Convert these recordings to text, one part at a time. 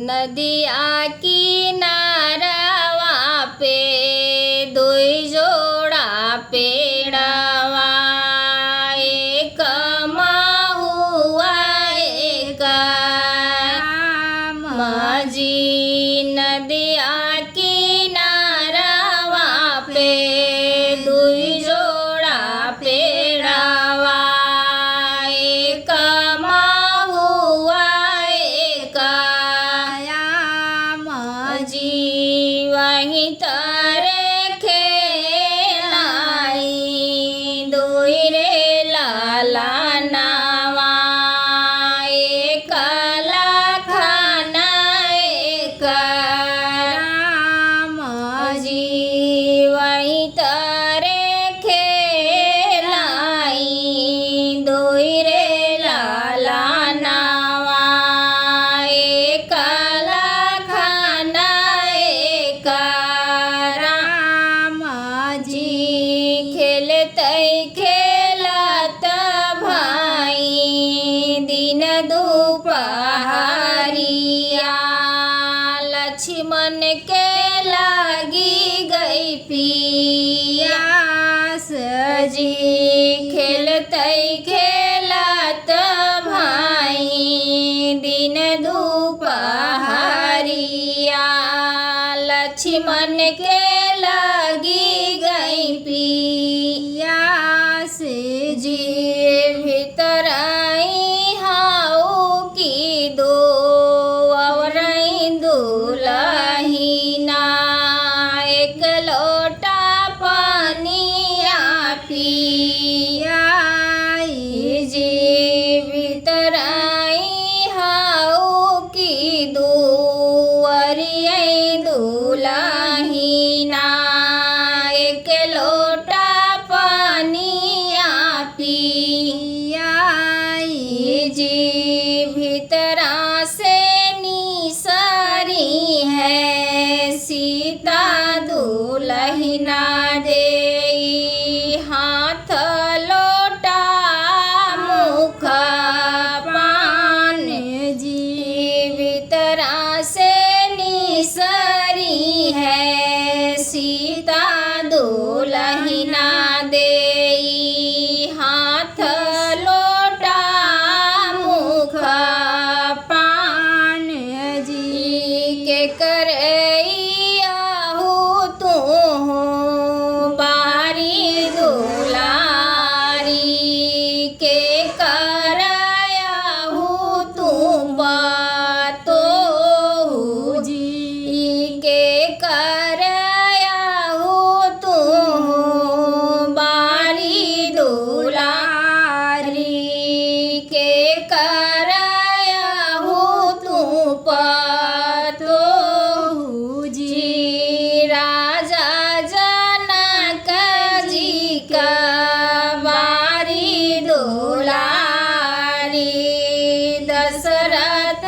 नदिया किनारवा पे दुई जोड़ा पेड़वा, एक महुआ एक मजी। नदिया किनारवा पे दुई जोड़ा पेड़वा, एक महुआ एक मजी। वहीं तारे खेलाई दुई रे लाला नावा, एक लखना एक मजी। वहीं तारे खेलाई दुई रे लाला नावा, एक लखना एक जी। खेलते खेलत भाई दिन दुपहरिया, लक्ष्मण के लागी गई पियास जी। खेलते खेलत भाई दिन दुपहरिया, लक्ष्मण के लागी गई पियास जी। भीतर आई हाउ की दो अवरई दुलहिना, एक लोटा पानिया पियाई जी। भीतर आई हाउ की दो अरियई दुलहिना, एक लोटा पानिया पियाई जी। भीतरा से निसरी है सीता दुलहिना देई, हाथ लोटा मुख पान जी। भीतरा से निसरी है सीता दुलहिना देई, हाथ लोटा मुख पान जी। के करैयाहू तू बारी दुलारी, के करैयाहू तू बातो जी। के करैयाहू तू बारी दुलारी, के करैयाहू तू पातो जी। राजा जनक जी का बारी दुलारी, दशरथ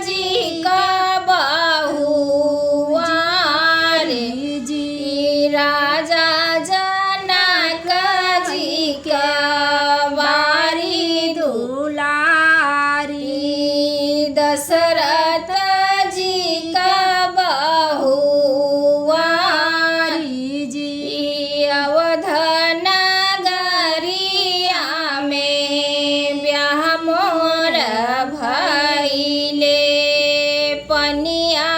जी का बहुआर जी। राजा जनक जी का बारी दुलारी, दशरथ जी का बहुआर जी। अवध नगरिया में ब्याह मोर भइले, पनिया